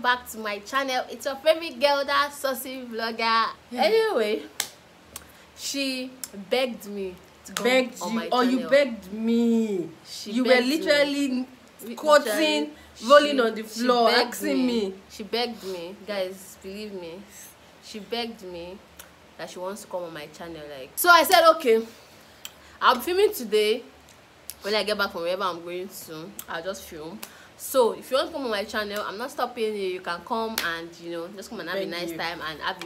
back to my channel. It's your favorite girl, that saucy vlogger. Anyway, she begged me to come on my channel. You begged me. You were literally squatting, rolling on the floor, asking me. She begged me, guys, believe me. She begged me that she wants to come on my channel. Like, so I said, okay, I'm filming today. When I get back from wherever I'm going to, I'll just film. So if you want to come on my channel, I'm not stopping you. You can come and, you know, just come and have a nice time and have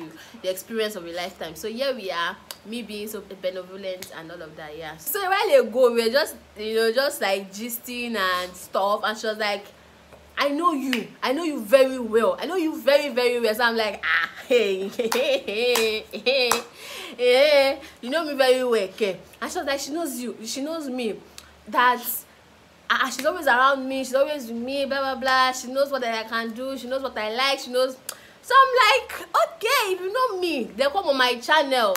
the experience of a lifetime. So here we are, me being so benevolent and all of that. Yeah, so a while ago we were just, you know, just like gisting and stuff, and she was like, I know you very well. I know you very, very well. So I'm like, hey, you know me very well, okay? And she was like, she knows you, she knows me, that she's always around me, she's always with me, blah blah blah. She knows what I can do, she knows what I like, she knows. So I'm like, okay, if you know me, then come on my channel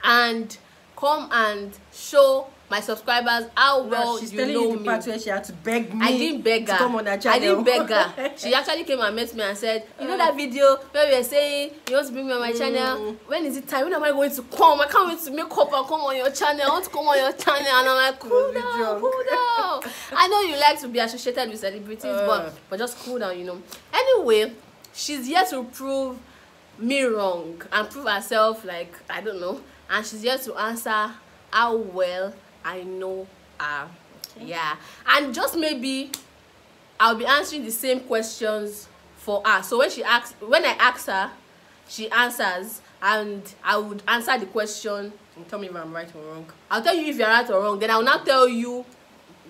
and come and show my subscribers how well she's you telling know you the me. part where she had to beg me. I didn't beg her. To come on her channel. I didn't beg her. She actually came and met me and said, you know that video where we were saying you want to bring me on my channel? When is it time? When am I going to come? I can't wait to make up and come on your channel. I want to come on your channel. And I'm like, cool down, cool down. I know you like to be associated with celebrities, but just cool down, you know. Anyway, she's here to prove me wrong and prove herself, like, I don't know. And she's here to answer how well I know her. Okay. Yeah, and just maybe I'll be answering the same questions for her. So when I ask her, she answers, and I would answer the question. And tell me if I'm right or wrong. I'll tell you if you're right or wrong. Then I will not tell you.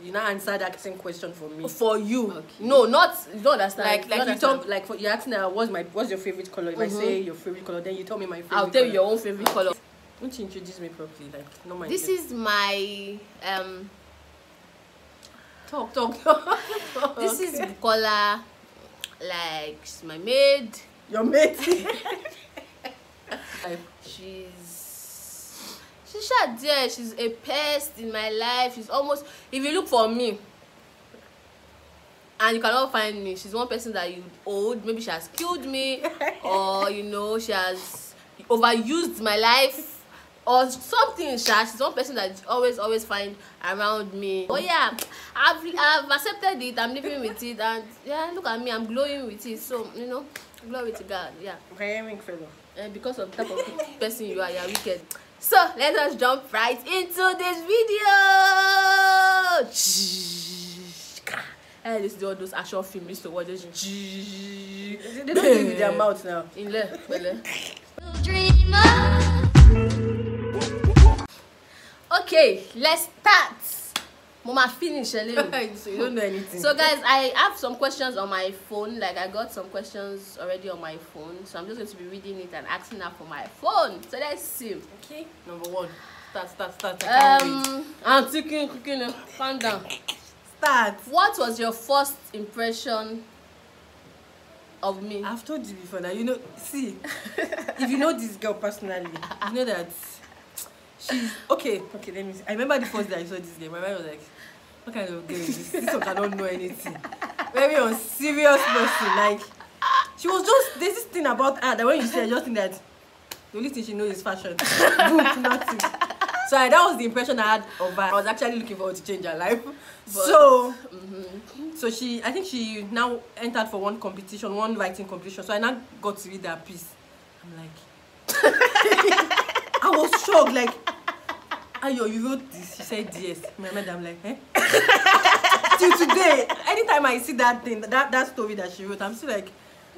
You not answer that same question for me. For you. Okay. No, not, you don't understand. Like you talk, like you're asking her, what's your favorite color? If I say your favorite color, then you tell me my favorite. I'll tell you your own favorite color. Won't you introduce me properly? Like, no mind. This is my talk. This is Bukola. Like, she's my maid. Your maid. She's shot there. She's a pest in my life. She's almost, if you look for me and you cannot find me, she's one person that you owed. Maybe she has killed me, or you know, she has overused my life or something. She's one person that you always find around me. Oh yeah, I've accepted it. I'm living with it, and yeah, look at me, I'm glowing with it. So, you know, glory to God. Yeah, very fellow. And because of the type of person you are, you're wicked. So let us jump right into this video. I used to do all those action films. Used to watch those. They don't do it with their mouth now. In there, okay, let's start. Mama, finish a little. So you don't know anything. So guys, I have some questions on my phone. Like, I got some questions already on my phone. So I'm just going to be reading it and asking her for my phone. So let's see. Okay. Number one. Start. I can't wait. I'm cooking. Calm down. Start. What was your first impression of me? I've told you before that, you know, see, if you know this girl personally, you know that she's okay, let me see. I remember the first day I saw this girl, my mind was like, what kind of girl is this? This one cannot know anything. Very unserious person. Like, she was just, there's this thing about her that when you see her, just think that the only thing she knows is fashion. Book, nothing. So that was the impression I had of her. I was actually looking forward to change her life. So I think she now entered for one writing competition. So I now got to read her piece. I'm like, I was shocked. Like, Ayo, you wrote this? She said yes. My madam, like, eh? Till today, anytime I see that thing, that story that she wrote, I'm still like,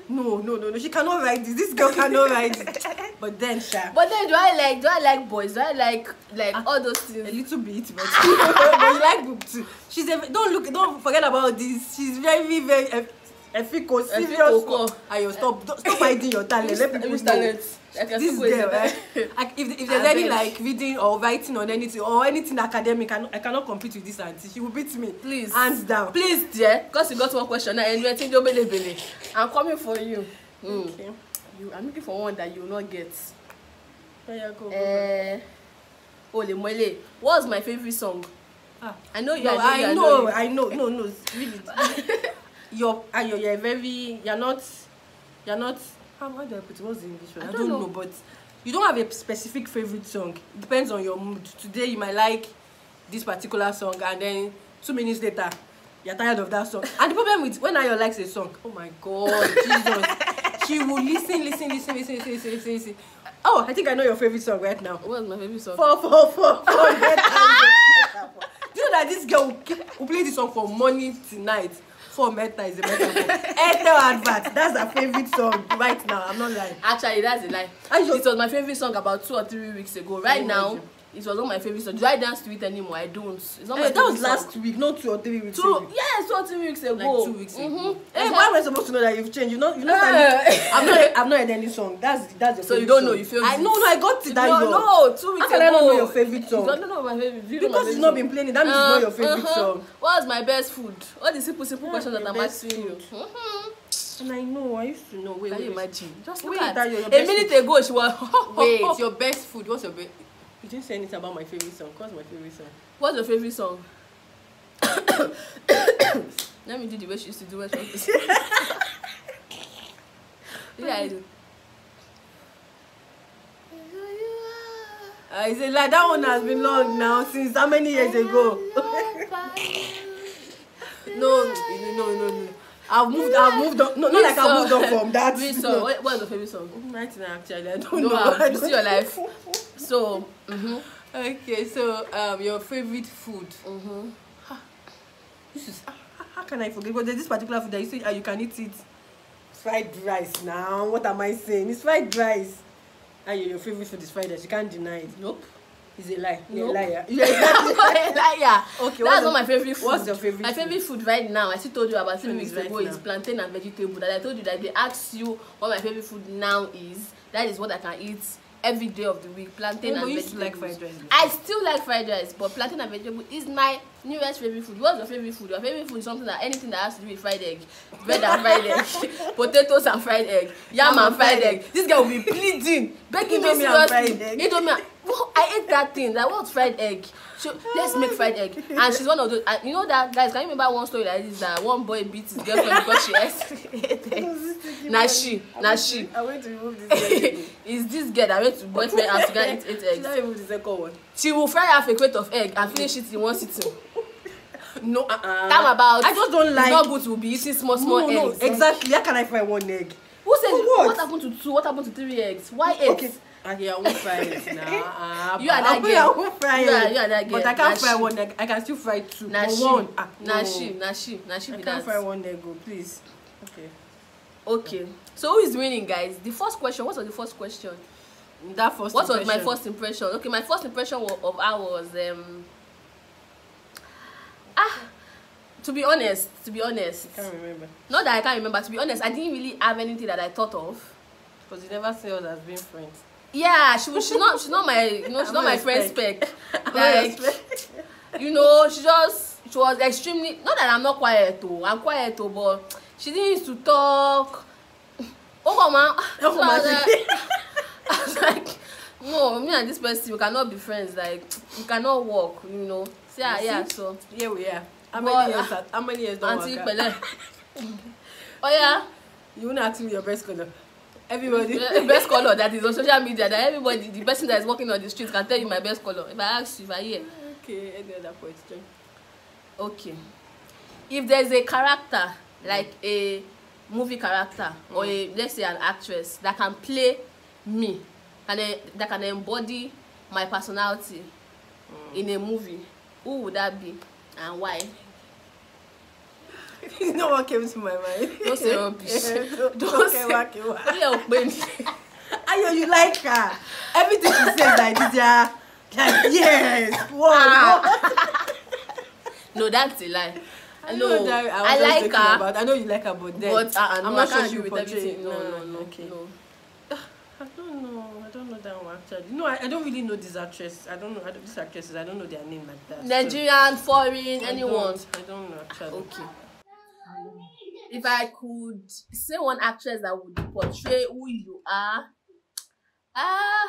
no, she cannot write this. This girl cannot write it. But then, do I like boys? Do I like all those things? A little bit, but you like book too. Don't forget about this. She's very, very efficacious, serious. Ayo, stop hiding your talent. Let people know. This girl, if there's any like reading or writing on anything academic, I cannot compete with this auntie. She will beat me. Please, hands down. Please, dear, because you got one question now and you're thinking, I'm coming for you. Okay. I'm looking for one that you will not get. Ole Mwele. What's my favorite song? I know you. I know. No, really. you're not how do I put it? What's the English word? I don't know, but you don't have a specific favorite song. It depends on your mood. Today you might like this particular song, and then 2 minutes later you're tired of that song. And the problem with when Ayo likes a song, oh my God, Jesus, she will listen. Oh, I think I know your favorite song right now. What's my favorite song? 444. Do you know that this girl will play this song from morning to night? 4 Meta is a metaphor. Airtel advert. That's her favorite song right now. I'm not lying. Actually, that's a lie. It was my favorite song about 2 or 3 weeks ago. Right now, it was not my favorite song. Do I dance to it anymore? I don't. It's not my favorite that was song. last week, not 2 or 3 weeks ago. Yes, 2 or 3 weeks ago. Like 2 weeks ago. Hey, why am I supposed to know that you've changed? I've not heard any song. That's your so favorite you don't know? song. You feel I know, I got it. No, 2 weeks ago. How can I not know your favorite song? You don't know my favorite. Because it's not been playing. That means it's not your favorite song. What's my best food? What the simple questions that I'm asking you? And I know, I used to know. Wait, can you imagine? Just wait, look at your a minute ago she was. Wait, your best food. What's your best? You didn't say anything about my favorite song. What's my favorite song? What's your favorite song? Let me do the way she used to do it. Yeah, I do. Is it like that one has been long now? Since how many years ago? No. I've moved on. No, not like I've moved on from that. Which song? What's your favorite song? Right now, actually, I don't know. You see your life. So, okay, so your favorite food. This is how can I forget? Because there's this particular food that you say you can eat it. Fried rice now. What am I saying? It's fried rice. Your favorite food is fried rice. You can't deny it. Nope. Is a lie. You're nope. a liar. I'm not a liar. Okay, that's not my favorite food. What's your favorite My favorite food right now, I still told you about 3 weeks ago, is plantain and vegetable. That I told you that they ask you what my favorite food now is. That is what I can eat every day of the week. Plantain and vegetable. Like fried rice. I still like fried rice, but plantain and vegetable is my newest favorite food. What's your favorite food? Your favorite food is something that anything that has to do with fried egg, bread and fried egg, potatoes and fried egg, yam and fried egg. This guy will be pleading, begging me seriously. I ate that thing. That was fried egg. So let's make fried egg. And she's one of those. You know that, guys? Can you remember one story like this? That one boy beat his girlfriend because she ate eggs. Nashi. I went to remove this. Is this girl that went to boyfriend house to go and eat 8 eggs? She not remove the second one. She will fry half a crate of egg and finish it in one sitting. No, Time about. I just don't like. It's not good to be eating small eggs. No, exactly. How can I fry 1 egg? Who said what happened to 2? What happened to 3 eggs? Why 8? Okay. I won't fry it now. You and that girl. I won't fry it. You and that girl. But I can't fry 1 egg. I can still fry 2. Nashi. I can't fry 1 egg, please. Okay. So who is winning, guys? The first question. What was the first question? What was my first impression? Okay, my first impression of her was to be honest. I can't remember. Not that I can't remember. To be honest, I didn't really have anything that I thought of. Because you never see us as being friends. Yeah, she's not my she's not my friend spec. Like, she was extremely, not that I'm not quiet though. I'm quiet though, but she didn't used to talk. I was like, no, me and this person, we cannot be friends. Like, we cannot work, So yeah, so here we are. How many years don't Auntie work Pele. Oh yeah. You wanna ask me your best color? Everybody. Best color that is on social media, that everybody, the person that is walking on the street can tell you my best color. If I ask you, if I hear. Okay, any other question? Okay. If there's a character, like a movie character, or let's say an actress that can play me, that can embody my personality in a movie, who would that be and why? You know what came to my mind? Don't say rubbish. Don't say Ayo, you like her. Everything she says like this, yeah. Like, yes. What? No, that's a lie. I like her. I know you like her, but I'm not sure she will portray it. No. Okay. No. I don't know that one actually. No, I don't really know this actress. I don't know these actresses. I don't know their name like that. Nigerian, foreign, anyone. I don't know actually. Okay. If I could say one actress that would portray who you are, I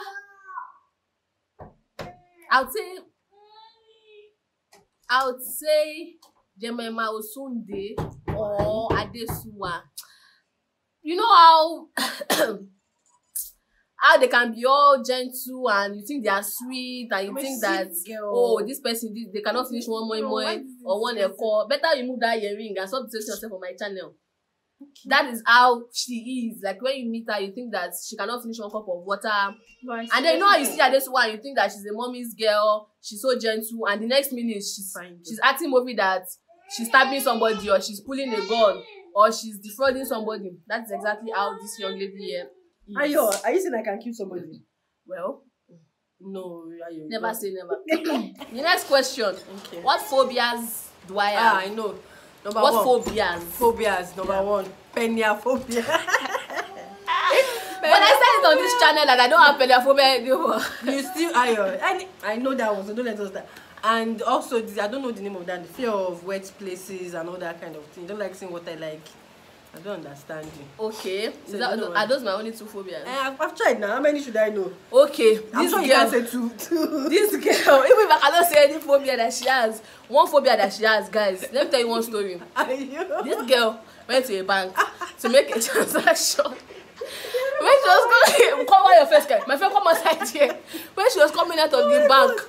would say Jemima Osunde or Adesuwa. You know how how they can be all gentle and you think they are sweet and you think that this person they cannot finish one more or one call. Better you move that earring and stop disrespecting yourself on my channel. Okay. That is how she is. Like when you meet her, you think that she cannot finish one cup of water. And then you know how you see her this one, you think that she's a mommy's girl, she's so gentle, and the next minute she's acting movie that she's stabbing somebody or she's pulling a gun or she's defrauding somebody. That's exactly how this young lady here is. Are you saying I can kill somebody? Well, no, never say never. The next question. Okay. What phobias do I have? I know. Number what one. Phobias? Number one. Peniophobia. When I said it on this channel that I don't have peniophobia anymore. You still I know that one, so don't let us that. And also I don't know the name of that, the fear of wet places and all that kind of thing. Don't like seeing what I like. I don't understand you. Okay. So are those my only two phobias? I've tried now. How many should I know? Okay. I'm sure you can't say two. This girl, even if I cannot say any phobia that she has, one phobia that she has, guys, let me tell you one story. This girl went to a bank to make a transaction. When she was coming, cover your face, guys. My friend, come outside here. When she was coming out of the bank,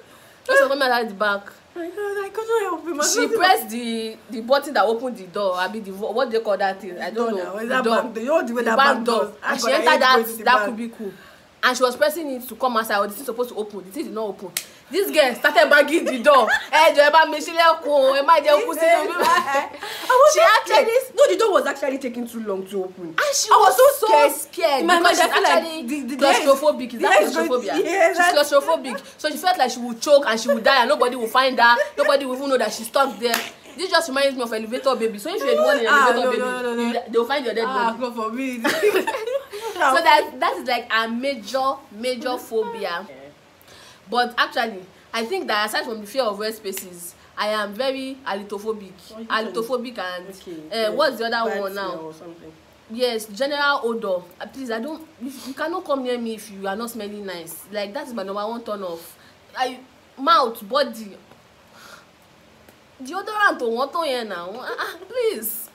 My God, I couldn't help him. She pressed the button that opened the door. I mean, what do they call that thing? I don't know. The door. You know the way that bank door. And she entered that cubicle. And she was pressing it to come outside. The thing supposed to open. The thing did not open. This girl started banging the door. She actually the door was actually taking too long to open. And she was so scared. Because she's actually claustrophobic. Is that claustrophobia? Yeah, she's claustrophobic. So she felt like she would choke and she would die and nobody will find her. Nobody will even know that she's stuck there. This just reminds me of Elevator Baby. So if you're the one in Elevator Baby, they'll find your dead body. God forbid. So that is like a major phobia. But actually, I think that aside from the fear of red spaces, I am very alitophobic. And what's the other one now? Or something. Yes, general odor. Please, you cannot come near me if you are not smelling nice. Like that is my number one turn off. Mouth, body. Deodorant or what here now? Please.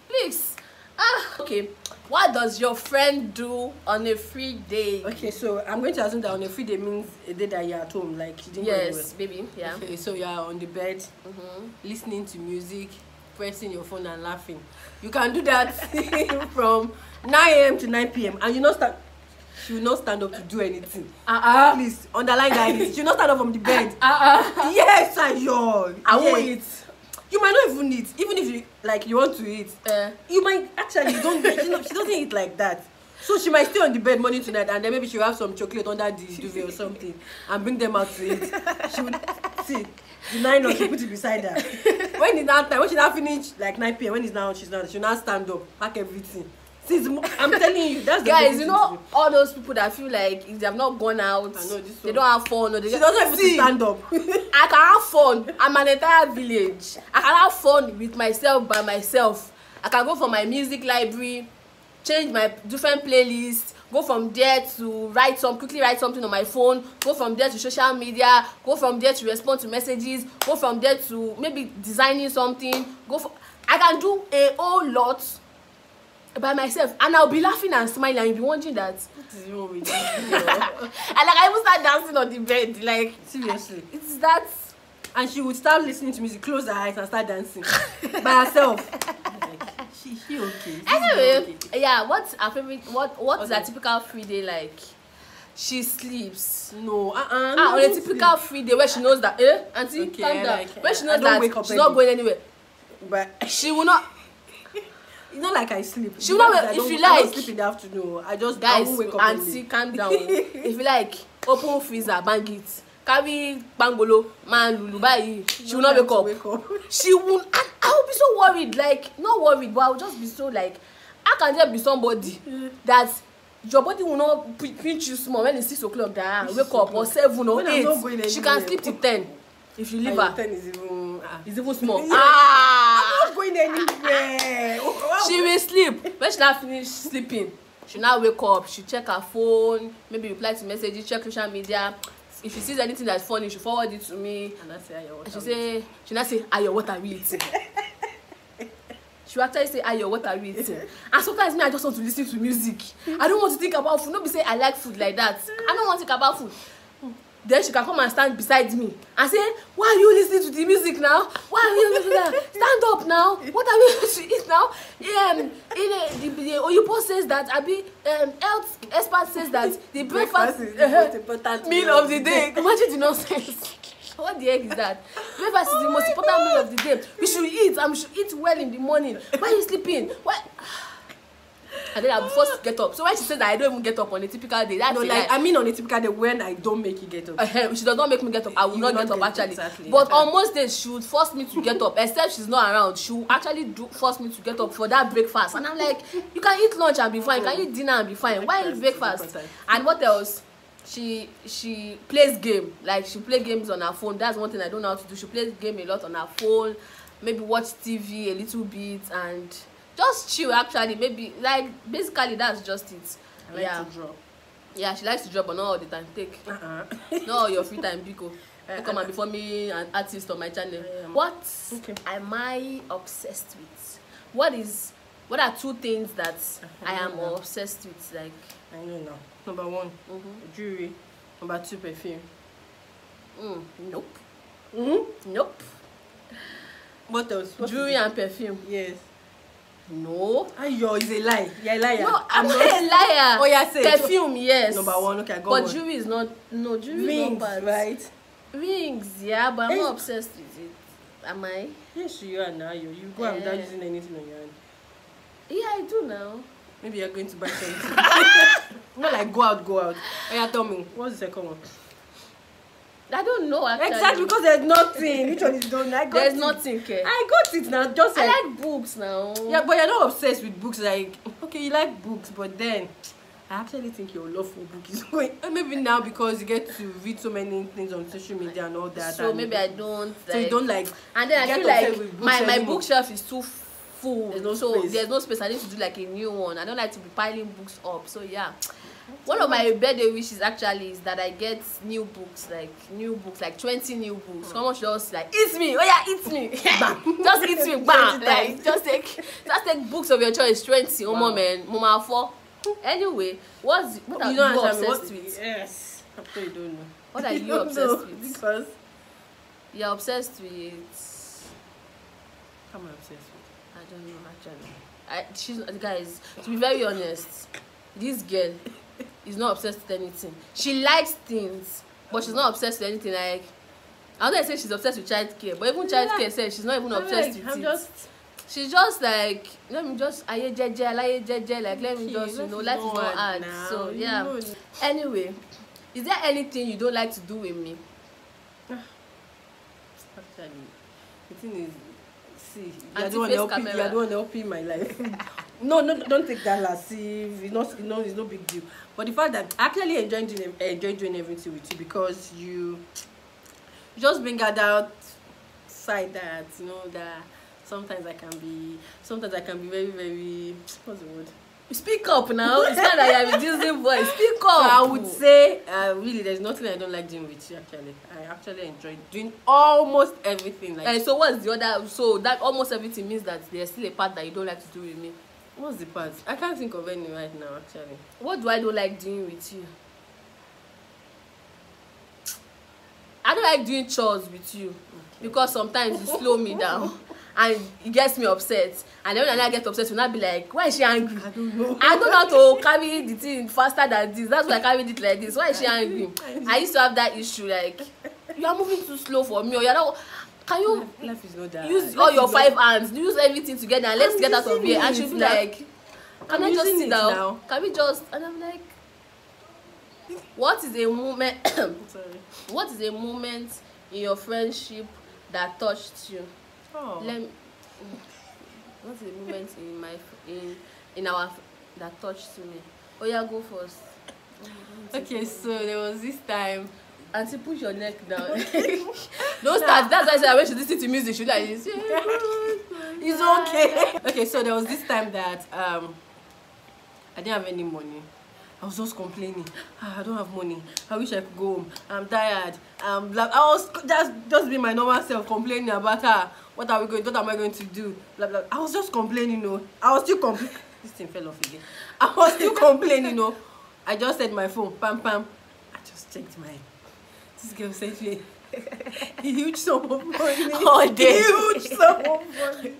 Okay. What does your friend do on a free day? Okay, so I'm going to assume that on a free day means a day that you're at home, like you didn't yes, baby. Yeah. Okay, so you're on the bed, listening to music, pressing your phone and laughing. You can do that from 9 a.m. to 9 p.m. and she will not stand up to do anything. Please underline that. She will not stand up from the bed. Yes, I won't eat. You might not even eat, even if you want to eat. You might actually she doesn't eat like that. So she might stay on the bed morning to night, and then maybe she'll have some chocolate under the duvet or something, and bring them out to eat. She would see the 9 or she put it beside her. When it's now time, when she now finish like 9 p.m. when it's now she'll now stand up, pack everything. I'm telling you, that's the guys. You know all those people that feel like if they have not gone out, they don't have fun, or they she doesn't have to stand up. I can have fun. I'm an entire village. I can have fun with myself by myself. I can go for my music library, change my different playlists, go from there to quickly write something on my phone, go from there to social media, go from there to respond to messages, go from there to maybe designing something. I can do a whole lot by myself, and I'll be laughing and smiling, and you'll be wondering that what is wrong with you? And I even start dancing on the bed, like seriously. It's that. And she would start listening to music, close her eyes and start dancing by herself. Like, she okay. Anyway, yeah, what's her favorite? What is her typical free day like? She sleeps. No, on a typical free day where she knows that auntie, calm down. Where she knows that she's not going anywhere. But she will not. It's not like I sleep. She will not. If you like, I don't sleep in the afternoon. I won't wake up. Auntie, calm down. If you like, open freezer, bang it. Carry bangolo, man, lulu, bye. She will not wake up. She will. And I will be so worried. Like, not worried, but I will just be so like, how can there be somebody that your body will not pinch you small when it's 6 o'clock that wake up, or 7 or 8. She can sleep till 10 if you leave her. 10 is even small. I'm not going anywhere. She will sleep. When she now finish sleeping, she now wake up. She check her phone, maybe reply to messages, check social media. If she sees anything that's funny, she forward it to me. And I say, she now say, Ayo, what are we eating? she will actually say, Ayo, what are you eating? And sometimes me, I just want to listen to music. I don't want to think about food. Nobody say I like food like that. I don't want to think about food. Then she can come and stand beside me and say, why are you listening to the music now? Why are you listening to that? Stand up now. What are we going to eat now? The Oyibo says that, health expert says that the breakfast is the most important meal of the day. Imagine the nonsense. What the heck is that? Breakfast is the most important meal of the day. We should eat, and we should eat well in the morning. Why are you sleeping? Why? And then I'll be forced to get up. So when she says that I don't even get up on a typical day, that's like I mean on a typical day when I don't make you get up. She does not make me get up. I will not get up actually. Exactly. But on most days she would force me to get up. Except she's not around, she will actually force me to get up for that breakfast. And I'm like, you can eat lunch and be fine. You can eat dinner and be fine. Why eat breakfast? And what else? She plays game. Like she play games on her phone. That's one thing I don't know how to do. She plays game a lot on her phone. Maybe watch TV a little bit and just chill actually. Maybe like basically that's just it. I like to draw. Yeah, she likes to draw, but not all the time. Take not all your free time, Biko. You come and be for me an artist on my channel. What am I obsessed with? What are 2 things that I am obsessed with? Like I know now. Number 1, jewelry. Number 2, perfume. Nope. Nope. What else? Jewelry and perfume. Yes. No. Ayo, is a lie. You're a liar. No, I'm not a liar. Oh yeah, say perfume, yes. Number 1, okay, I got but one. Jewelry is not. No, jewelry Rings, is not bad. right? Rings, yeah, but I'm not obsessed with it. Am I? Yes, you are now. You go out without using anything on your hand. Yeah, I do now. Maybe you're going to buy something. Not like go out. Oh yeah, tell me. What's the second one? I don't know actually. Exactly, because there's nothing. Which one is done? There's nothing, okay. I got it now. Just I like books now. Yeah, but you're not obsessed with books. Like, okay, you like books, but then I actually think your love for book is going. Maybe now because you get to read so many things on social media and all that. So maybe I don't. So you don't like. And then I feel like my bookshelf is too full. There's no space. I need to do like a new one. I don't like to be piling books up. So yeah. One of my birthday wishes actually is that I get new books, like 20 new books. Someone just like eat me, oh yeah, eat me, bam, just eat me, bam. Like just take books of your choice, 20. Wow. Man, Mama 4. Anyway, what are you obsessed with? Yes, I'm sure you don't know. What are you obsessed with? Because you're obsessed with. What am I obsessed with? I don't know actually. Guys, to be very honest, this girl is not obsessed with anything. She likes things, but she's not obsessed with anything. Like I don't say she's obsessed with childcare, but even childcare says she's not even obsessed with it. She's just like, let me just like let me just life is not hard. So yeah. Anyway, is there anything you don't like to do with me? Actually, the thing is, see, you're the one helping my life. No, don't take that last. See, it's no big deal. But the fact that I actually enjoy doing everything with you because you just bring out that side that that sometimes I can be very, very, what's the word? Speak up now. It's not that you're reducing voice. Speak up. So I would say, really, there's nothing I don't like doing with you. Actually, I actually enjoy doing almost everything. Like, so what's the other? So that almost everything means that there's still a part that you don't like to do with me. What's the part? I can't think of any right now. Actually, what do I don't like doing with you? I don't like doing chores with you because sometimes you slow me down. And it gets me upset, and then when I get upset, you'll not be like, why is she angry? I don't know how to carry the thing faster than this. That's why I carried it like this. Why is she angry? I used to have that issue, like, you are moving too slow for me, or you're not. Can you life is not that. Use all your 5 hands, use everything together, and let's get out of here. And she'll be like, can I just sit down? Now. Can we just? And I'm like, what is a moment? Sorry. What is a moment in your friendship that touched you? Oh. What's the moment in our that touched me? Oh yeah, go first. Okay, so there was this time. Auntie, push your neck down. Don't start. That's why I said when she listen to music, she like this. It's okay. Okay, so there was this time that I didn't have any money. I was just complaining. I don't have money. I wish I could go home. I'm tired. I was just being my normal self, complaining about her. What are we going? What am I going to do? Blah blah. I was just complaining, I was still complaining. This thing fell off again. I was still complaining, I just said my phone, pam pam. I just checked mine. This girl sent me a huge sum of money. Oh, huge sum of money.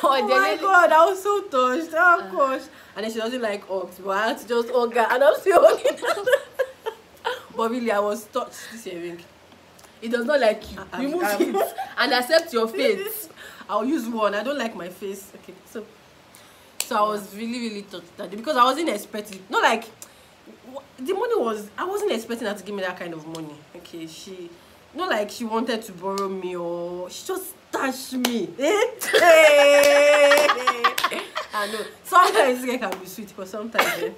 Oh my God, I was so touched. Oh gosh. And then she doesn't like hugs, but I had to just hug her, and I'm still hugging her. But really, I was touched. This earring. It does not like you. Remove it and accept your fate. I'll use one. I don't like my face. Okay, so I was really touched that day because I wasn't expecting. Not like the money was. I wasn't expecting her to give me that kind of money. Okay, not like she wanted to borrow me or she just stashed me. I know. Sometimes it can be sweet, but sometimes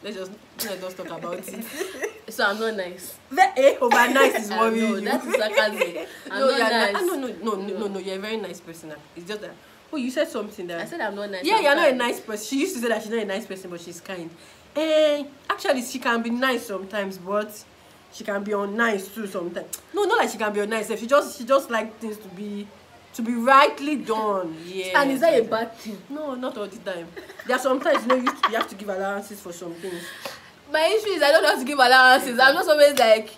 let's just talk about it. So I'm not nice. Over nice is worrying you. That is sarcasm. I'm not nice. No, you're a very nice person. It's just that. Oh, you said something that. I said I'm not nice. Yeah, you're not a nice person. She used to say that she's not a nice person, but she's kind. Actually, she can be nice sometimes, but she can be unnice too sometimes. No, not like she can be unnice. She just like things to be rightly done. Yeah. And is that a bad thing? No, not all the time. There are sometimes you have to give allowances for some things. My issue is I don't know how to give allowances. I'm not always like,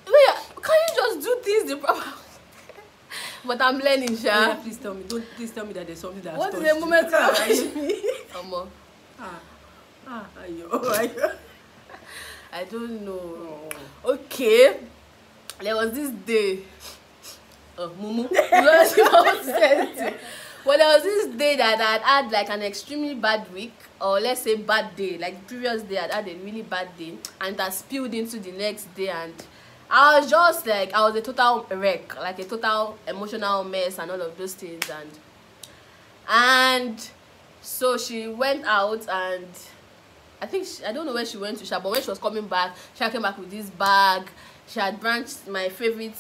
can you just do things the proper? But I'm learning, Sha. Yeah, please tell me. Please tell me that there's something that. What is the moment I don't know. Okay. There was this day. Mumu. Well, there was this day that I'd had like an extremely bad week, or let's say bad day. Like the previous day, I'd had a really bad day, and that spilled into the next day, and I was just like, I was a total wreck, like a total emotional mess, and all of those things, and so she went out, and I think I don't know where she went to shop, but when she was coming back, she came back with this bag. She had branched my favorite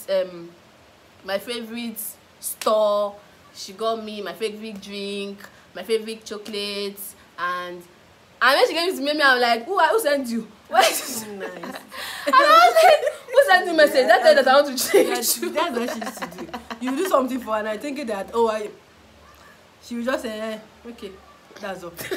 store. She got me my favorite drink, my favorite chocolates, and when she gave it to me, I was like, who sent you? Why is it nice? And I was like, who sent you a message? That day that I want to change. That's what she used to do. You do something for her, and I think that she would just say, okay, that's all. This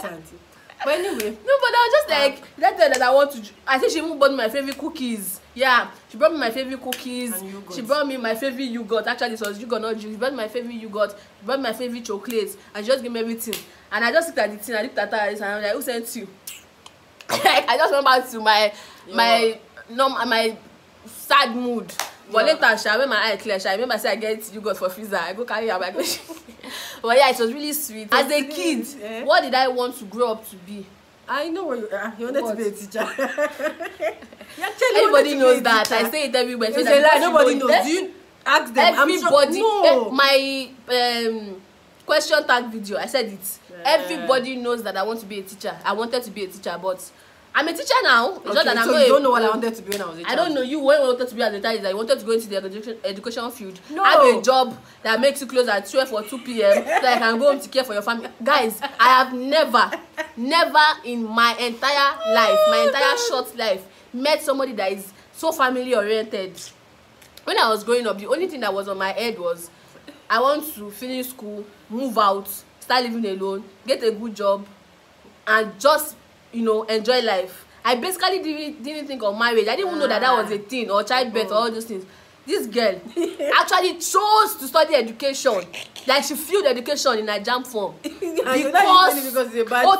auntie. But anyway. No, but I was just like, that day that I want to. I think she even bought me my favorite cookies. Yeah, she brought me my favorite cookies. She brought me my favorite yogurt. Actually, it was yogurt, not juice. She brought me my favorite yogurt. She brought me my favorite chocolates. And she just gave me everything. And I just looked at the thing. I looked at her and I'm like, who sent you? I just went back to my sad mood. But later, when my eye clear, I remember I get yogurt for freezer. I go carry her back. But yeah, it was really sweet. As a kid, what did I want to grow up to be? I know what you wanted to be a teacher. Everybody knows that. I say it everywhere. It's a lie. Nobody knows. Do you ask them? Everybody. No. My question tag video, I said it. Everybody knows that I want to be a teacher. I wanted to be a teacher, but I'm a teacher now. It's just that so you don't know what I wanted to be when I was a child. I don't know. You when you wanted to be as a child is that you wanted to go into the education field. No. Have a job that makes you close at 12 or 2 p.m. so that I can go home to care for your family. Guys, I have never in my entire life, my entire short life, met somebody that is so family oriented. When I was growing up, the only thing that was on my head was I want to finish school, move out, start living alone, get a good job, and just enjoy life. I basically didn't think of marriage. I didn't even know that was a thing, or childbirth, or all those things. This girl actually chose to study education. Like she failed education in a jam form because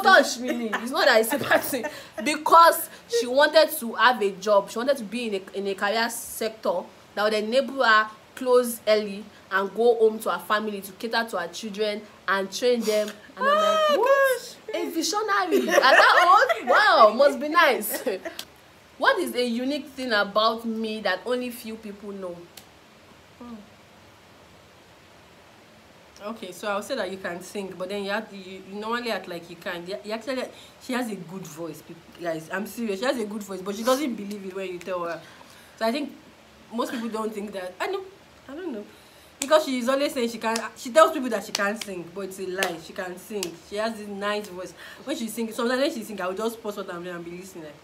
touch me. It's not that it's a bad thing. Because she wanted to have a job. She wanted to be in a career sector that would enable her close early and go home to her family to cater to her children and train them. And I'm like, what? A visionary at that old? Wow, must be nice. What is a unique thing about me that only few people know? Okay, so I'll say that you can sing, but then you normally act like you can't. You actually, she has a good voice, guys. I'm serious. She has a good voice, but she doesn't believe it when you tell her. So I think most people don't think that. I don't know. Because she's always saying she tells people that she can't sing, but it's a lie. She can sing. She has this nice voice. When she sings, sometimes when she sings, I will just pause what I'm doing and be listening like,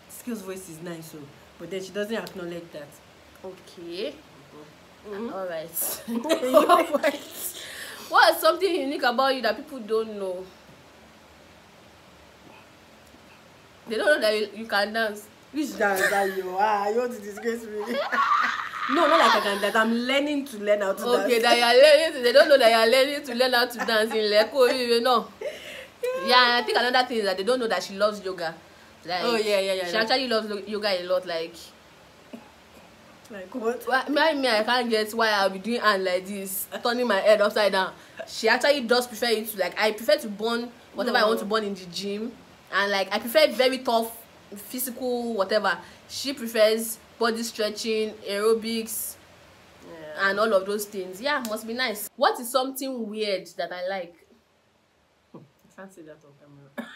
this girl's voice is nice, so. But then she doesn't acknowledge that. Okay. All right. You're right. What is something unique about you that people don't know? They don't know that you can dance. Which dance that you are? You want to disgrace me? No, not like I can dance. I'm learning to learn how to dance. Okay, that you are learning to, they don't know that you are learning to learn how to dance in Leko, you know. Yeah, I think another thing is that they don't know that she loves yoga. Like, Oh, yeah. She actually loves yoga a lot. Like what? me, I can't get why I'll be doing hand like this, turning my head upside down. She actually does prefer it to, like, I prefer to burn whatever I want to burn in the gym, and like I prefer very tough physical whatever. She prefers body stretching, aerobics, and all of those things. Yeah, must be nice. What is something weird that I like? I can't say that on camera.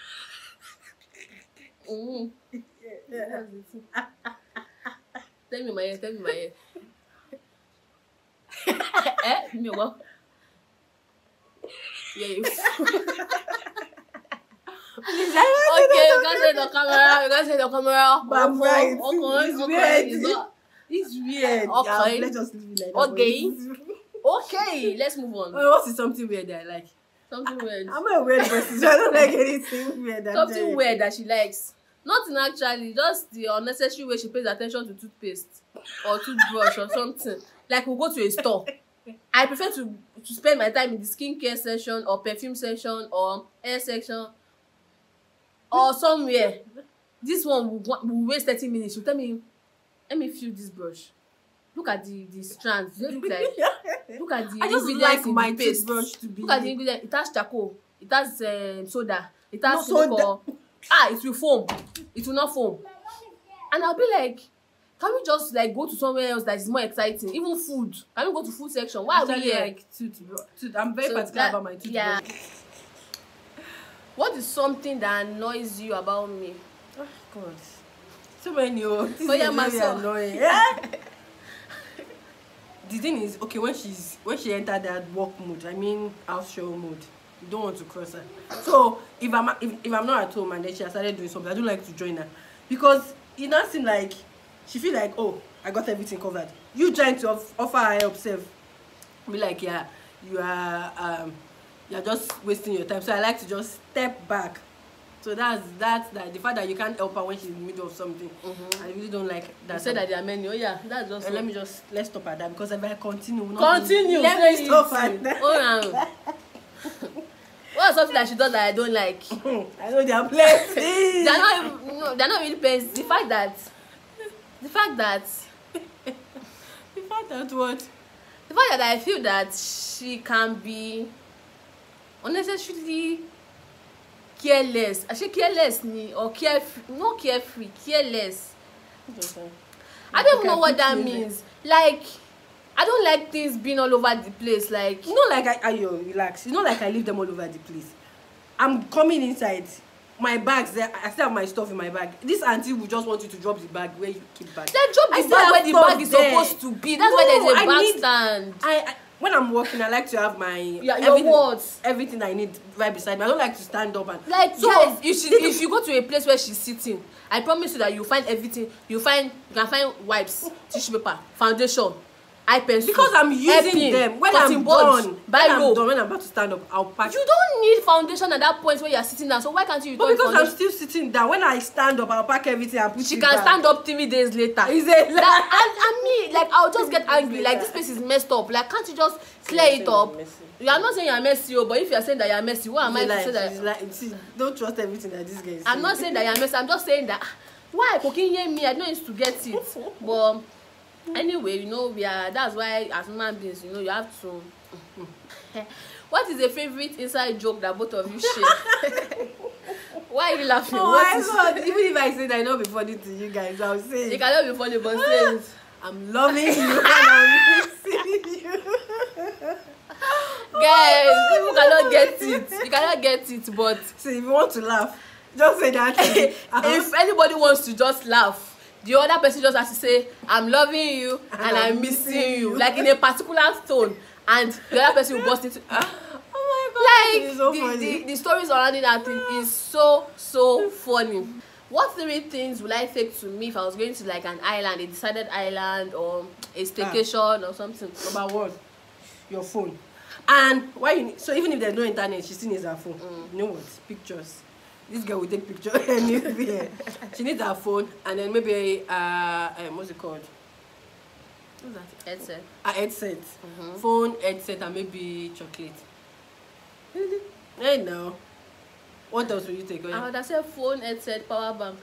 Tell me my ear, tell me my ear. Me what? Yeah, you. Okay, you can say the camera. You can say the camera. But I'm right. Okay, It's weird. It's weird. Okay. Let's just leave it like that. Okay. Okay, let's move on. What is something weird that I like? Something weird. I'm a weird person, so I don't like anything weird. Something weird that she likes. Nothing actually, just the unnecessary way she pays attention to toothpaste or toothbrush or something. Like we'll go to a store. I prefer to spend my time in the skincare section or perfume section or hair section or somewhere. This one will waste 30 minutes. She'll tell me, let me feel this brush. Look at the strands. They look like, look at the I just ingredients like in my the paste. toothbrush to be. Look at the ingredients. It has charcoal. It has soda. It has No soda. chemical. It will foam. It will not foam. And I'll be like, can we just like go to somewhere else that is more exciting? Even food. Can we go to food section? Why are we here? Like tooth. I'm very particular about my toothbrush. Yeah. What is something that annoys you about me? Oh God. So many. This Oh, yeah, is my very son. annoying. The thing is, okay, when she entered that work mood, I mean house show mood, you don't want to cross her. So if I'm not at home and then she has started doing something, I don't like to join her because it doesn't seem like she feel like, oh, I got everything covered. You trying to offer her help, self. Be like, yeah, you're just wasting your time. So I like to just step back. So that's the fact that you can't help her when she's in the middle of something. I really don't like that. You said that there are many. Oh yeah, that's just. And let's stop at that because if I continue, Let me stop at that. Oh, what's something that she does that I don't like? I know there are plenty. They're not really pens. The fact that the fact that what? The fact that I feel that she can be unnecessarily careless. Actually, careless or carefree, not carefree, careless. I don't even know what that means. Like, I don't like things being all over the place. Like, you know, like I relax. You know, like I leave them all over the place. I'm coming inside. My bags there. I still have my stuff in my bag. This auntie will just want you to drop the bag where you keep bag. Then drop the bag where the bag is supposed to be. That's why there's a bag stand. I when I'm walking, I like to have my everything I need right beside me. I don't like to stand up and like. So guys, if you go to a place where she's sitting, I promise you that you find everything. You can find wipes, tissue paper, foundation, eye pencil. Because I'm using them when I'm done. When I'm about to stand up, I'll pack. You don't need foundation at that point when you're sitting down. So why can't you? But because I'm still sitting down. When I stand up, I'll pack everything and put it back. She can stand up 3 days later. Is it? I mean, like, I'll just get angry. Like, this place is messed up. Like, can't you just clear it up? You are not saying you're messy, but if you're saying that you're messy, what am I to say that? See, don't trust everything that this guy is saying. I'm not saying that you're messy. I'm just saying that why cooking hear me? I don't used to get it, but anyway, you know, that's why as human beings, you know, you have to. What is a favorite inside joke that both of you share? Why are you laughing? Oh my God! Even if I say that I know be funny to you guys, I'll say you cannot be funny, but say I'm loving you and I'm missing you. Guys, people cannot get it. You cannot get it, but see, if you want to laugh, just say that. If anybody wants to just laugh, the other person just has to say, I'm loving you and I'm missing you, like in a particular tone, and the other person will burst into oh my God, like so funny. The stories surrounding that thing is so funny. What 3 things would I take to me if I was going to like an island, a decided island, or a staycation or something? Number 1, your phone. And why you need, so even if there's no internet, she still needs her phone. You know what? Pictures. This girl will take pictures anywhere. She needs her phone, and then maybe what's it called? What's that? Headset. A headset. Phone, headset, and maybe chocolate. Really? Hey, no. What else will you take? I would have said phone, headset, power bank.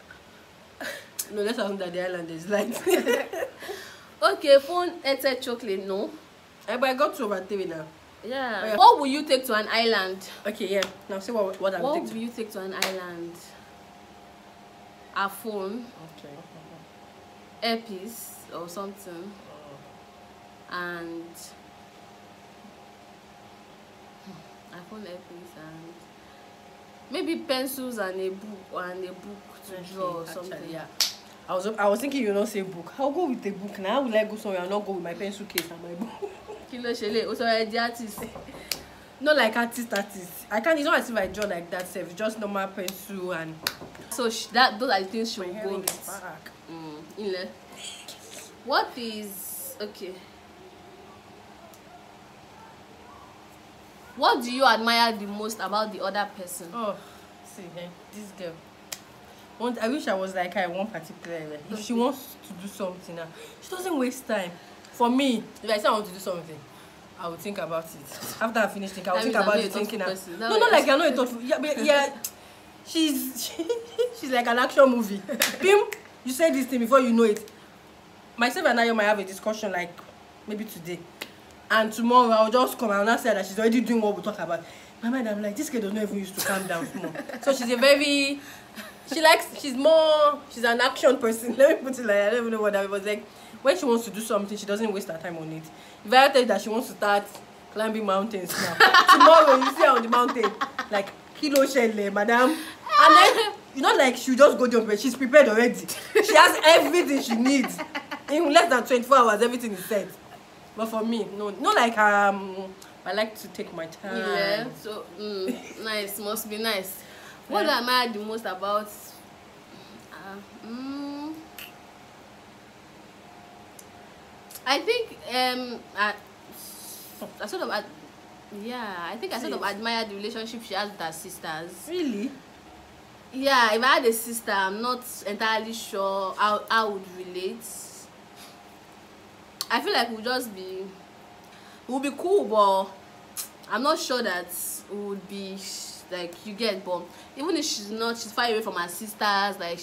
No, let's assume that the island is light. Okay, phone, headset, chocolate, no. But I got 2 over 3 now. Yeah. Oh, yeah. What will you take to an island? Okay, yeah. Now see what I will What take. will you take to an island? A phone, Okay. earpiece or something, and iPhone, earpiece, and maybe pencils and a book to draw or something. Actually, yeah. I was thinking you not say book. I'll go with the book now. How will I go somewhere and not go with my pencil case and my book? Kilo Shele, also the artist. Not like artist. I can't. It's not as if I draw like that. It's just normal pencil and. So those are the things she will My go hair is with. back. Inle. What is okay? What do you admire the most about the other person? Oh, see, this girl. I wish I was like her in one particular area. If she wants to do something now, she doesn't waste time. For me, if I say I want to do something, I will think about it. After I finish thinking, I will think about it thinking. No, not like you're not a thoughtful. Yeah, but yeah, she's like an action movie. Bim, you say this thing before you know it. Myself and I might have a discussion like maybe today, and tomorrow I'll just come and I'll say that she's already doing what we talk about. In my mind, I'm like, this girl does not even used to calm down more. So she's a very, she's an action person. Let me put it like, I don't even know what that was like. When she wants to do something, she doesn't waste her time on it. If I tell you that she wants to start climbing mountains now, tomorrow you see her on the mountain, like, Kilo Shele, madam. And then, you know, like, she'll just go jump, but she's prepared already. She has everything she needs. In less than 24 hours, everything is set. But for me, no, not like, I like to take my time. Yeah, so nice, must be nice. What do I admire the most about? I think I sort of admire the relationship she has with her sisters. Really? Yeah, if I had a sister, I'm not entirely sure how I would relate. I feel like we'll be cool, but I'm not sure that it would be like, you get, but even if she's far away from her sisters, like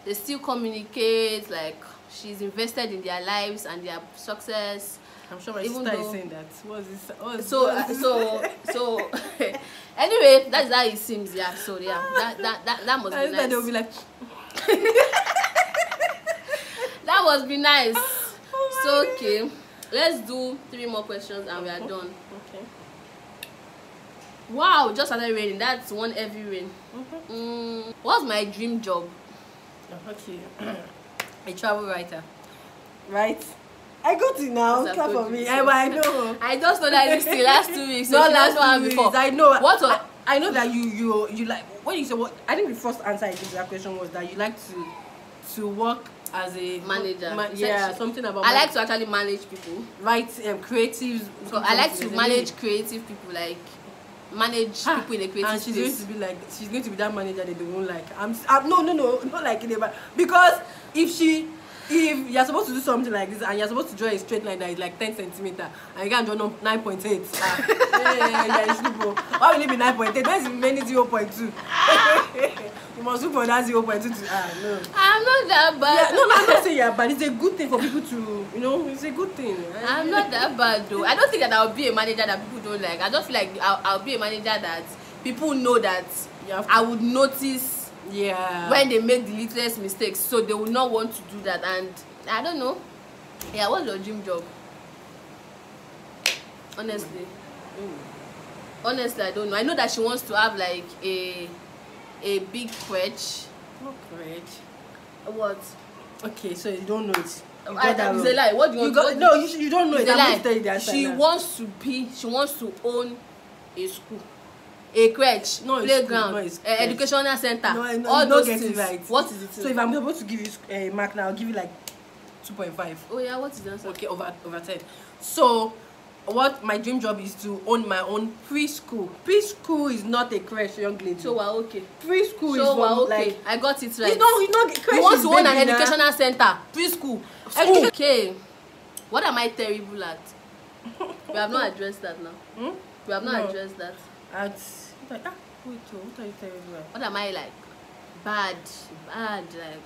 they still communicate, like she's invested in their lives and their success. I'm sure my sister is saying that. What's this? So anyway, that's how it seems. Yeah. So yeah, that must be nice. They'll be like, that must be nice. Oh, so okay, let's do 3 more questions and we are done. Okay. Wow, just started raining. That's one heavy rain. What's my dream job? Okay. A travel writer. Right? I got it now. Clap for me. I know. I just know that this the last 2 weeks. So Not last 2 weeks. before. I know. What? I know that you like, when you say what, I think the first answer I gave to that question was that you like to work as a manager. Yeah, something about. I like to actually manage people. Right, creative. So I like to manage creative people, like manage people in a creative and she's space. she's going to be that manager that they won't like. No, not like it, but because if you're supposed to do something like this and you're supposed to draw a straight line that is like 10 centimeters and you can't draw 9.8, why will it be 9.8? Where's the remaining 0.2? You must look for that 0.2 no. I'm not that bad. Yeah, no, I'm not saying you're bad. It's a good thing for people to, it's a good thing. I'm not that bad though. I don't think that I'll be a manager that people don't like. I just feel like I'll be a manager that people know that I would notice. Yeah. When they make the littlest mistakes, so they will not want to do that. And I don't know. Yeah, what's your dream job? Honestly, I don't know. I know that she wants to have like a big crèche. Not crèche. What? Okay, so you don't know it. It's a lie. What do you want? No, you don't know it. I'm going to tell you the answer. She wants to own a school. a crèche, No, it's playground, school. No, it's crèche. educational center, No, all you those don't get things. it right. What is it? So if I'm able to give you a mark now, I'll give you like 2.5. Oh yeah, what is the answer? Okay, over 10. So what my dream job is to own my own preschool. Preschool is not a crèche, young lady. So we're okay. Preschool is So we're from okay. like, I got it right. it's not crèche. You want is to own an baby na. educational center, preschool. School. Okay. What am I terrible at? We have not addressed that now. Hmm? We have not No. addressed that. Wait, what are you terrible at? What am I like? Bad, like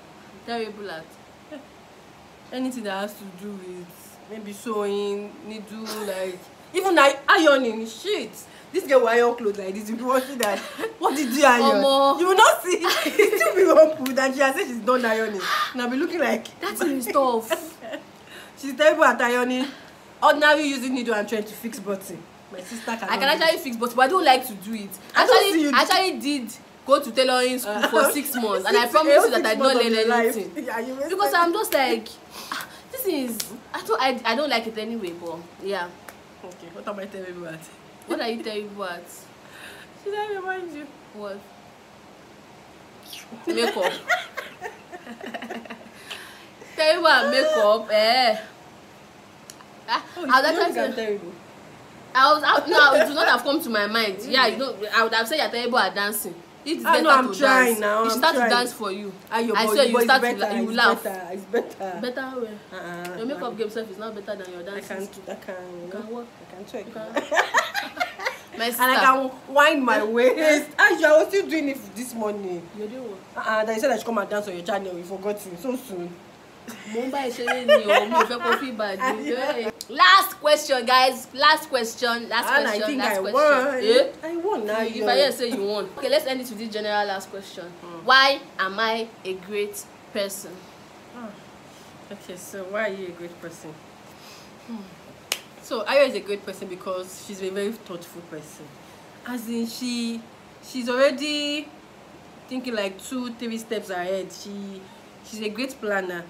terrible at. Anything that has to do with maybe sewing, needle, like even like ironing. Shit, this girl will iron clothes like this. You will see that. What did you iron? Omo. You will not see. It still be rumpled, and she has said she's done ironing. And I'll be looking like That thing is tough. she's terrible at ironing. Ordinary using needle and trying to fix button. My sister can. I can actually fix, but I don't like to do it. I don't see you I actually did go to tailoring school for 6 months, and I promise you that I did not learn anything. Yeah, you Because I'm just like, this is I don't like it anyway. But yeah, okay. What am I terrible at? what are you terrible at? Should I remind you? What? Makeup. Terrible at makeup. Oh, I was you think I'm actually. terrible. No, it would not have come to my mind. Yeah, you know, I would have said you're terrible at dancing. It's I better know, I'm to trying dance. now, You should I'm start trying. to dance for you. Your I boy, swear your you boy start is to better, you it's laugh. Better, it's better. Better way. Your makeup game self is not better than your I dancing. can Can work. I can check. You can. My sister. And I can wind my waist. I was still doing it this morning. You're doing what? They said I should come and dance on your channel. You forgot it so soon. Mumbai is saying you bad. Last question, guys. Last question. And I think last I question. won. Eh? I won now. If I hear say you won. Okay, let's end it with this general last question. Why am I a great person? Okay, so why are you a great person? So Ayo is a great person because she's a very thoughtful person. As in she's already thinking like 2-3 steps ahead. She's a great planner,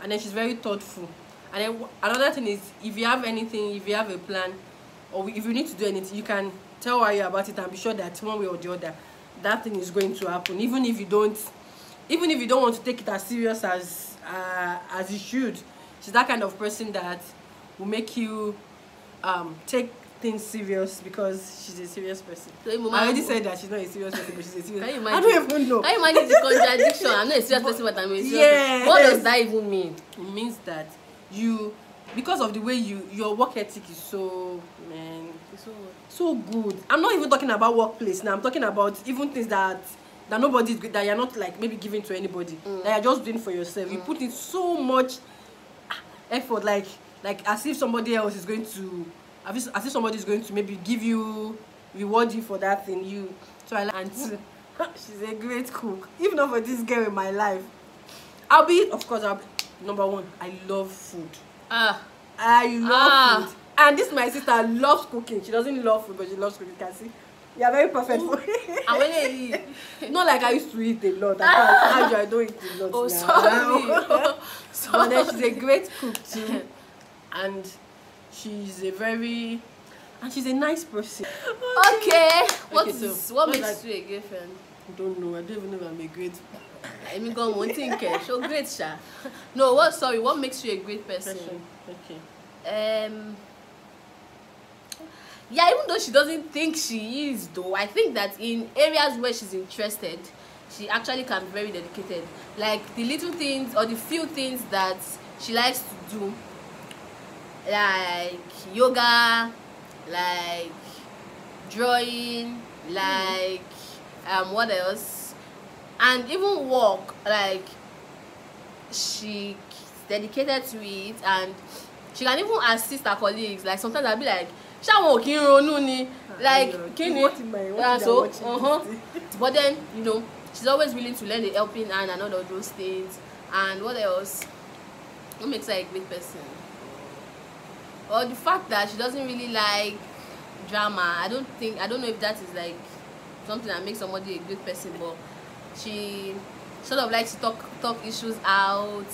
and then she's very thoughtful. And then another thing is, if you have anything, if you have a plan, or if you need to do anything, you can tell Ayo about it and be sure that one way or the other that thing is going to happen. Even if you don't want to take it as serious as you should, she's that kind of person that will make you take things serious because she's a serious person. So, I already said that she's not a serious person, but she's a serious Can you person. imagine? I don't even know. Can you imagine the contradiction? I'm not a serious person, but I'm a serious Yes. person. What does that even mean? It means that because of the way your work ethic is so, man, so good. I'm not even talking about workplace now. I'm talking about even things that nobody's that you're not like maybe giving to anybody, that you're just doing for yourself. You put in so much effort, like as if somebody else is going to, as if somebody is going to maybe reward you for that thing. And she's a great cook. Even not for this girl in my life, I'll be number one. I love food. I love food. And this my sister loves cooking. She doesn't love food, but she loves cooking. You can see. You are very perfect for it. Not like I used to eat a lot. I don't eat a lot. Oh, now. sorry. But then she's a great cook too. And she's a nice person. Okay. What what's makes you a great friend? I don't know. I don't even know if I'm a great I mean, go on, think. So great, Sha. No, what makes you a great person? Okay. Yeah, even though she doesn't think she is, though, I think that in areas where she's interested, she actually can be very dedicated. Like the little things or the few things that she likes to do, like yoga, like drawing, like what else, and even work. Like she's dedicated to it, and she can even assist her colleagues. Like sometimes I'll be like, ṣáwọn ò kí ń ronú ni, like kíni, but then she's always willing to lend a helping hand and all of those things. And what else? What makes her a great person? Or the fact that she doesn't really like drama. I don't know if that is like something that makes somebody a great person, but she sort of likes to talk issues out,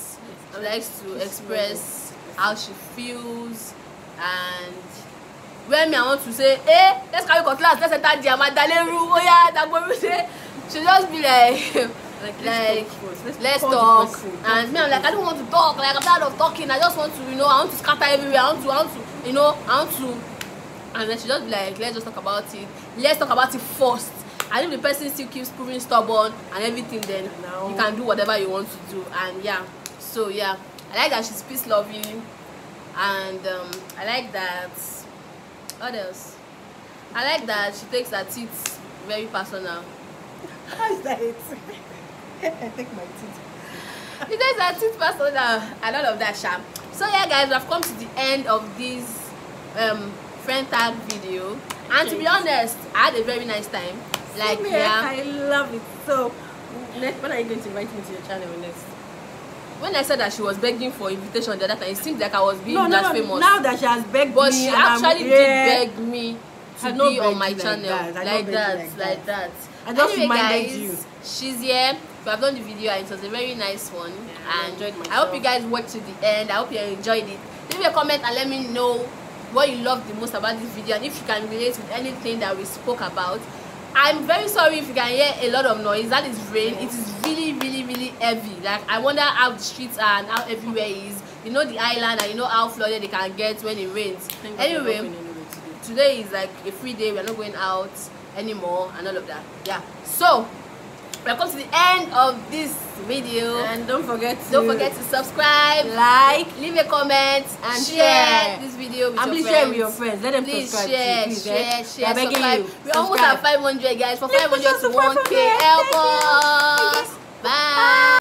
likes to express how she feels, and when me I want to say, hey, let's carry cutlass, let's enter the Amadaleru, oh yeah, that boy say, she just be like, let's talk. And me, I'm like, I don't want to talk. Like, I'm tired of talking. I just want to, you know, I want to scatter everywhere. I want to, you know, I want to. And then she just be like, let's just talk about it. Let's talk about it first. And if the person still keeps proving stubborn and everything, then you can do whatever you want to do. And yeah, so yeah, I like that she's peace loving, and I like that. What else? I like that she takes her teeth very personal. How is that it? I take my teeth. She takes her teeth personal and all of that sham. So yeah, guys, we have come to the end of this friend tag video, and to be honest, I had a very nice time. Like, yeah, I love it. So when are you going to invite me to your channel next? When I said that she was begging for invitation the other time, it seemed like I was being blasphemous. Now that she has begged but me, she actually did beg me to be on my channel, like that. I just anyway, reminded guys, you. she's here. We have done the video and it was a very nice one. Yeah, and enjoyed myself. I hope you guys watched to the end. I hope you enjoyed it. Leave a comment and let me know what you loved the most about this video, and if you can relate with anything that we spoke about. I'm very sorry if you can hear a lot of noise. That is rain. It is really heavy. Like, I wonder how the streets are and how everywhere is. You know the island, and you know how flooded they can get when it rains. Anyway, today is like a free day. We're not going out anymore and all of that. Yeah, so we have come to the end of this video, and don't forget to subscribe, like, leave a comment, and share this video with your friends. Share with your friends. Let them please subscribe. Share, please, share. Subscribe. We almost have 500, guys. For 500 to 1K, help us. Bye.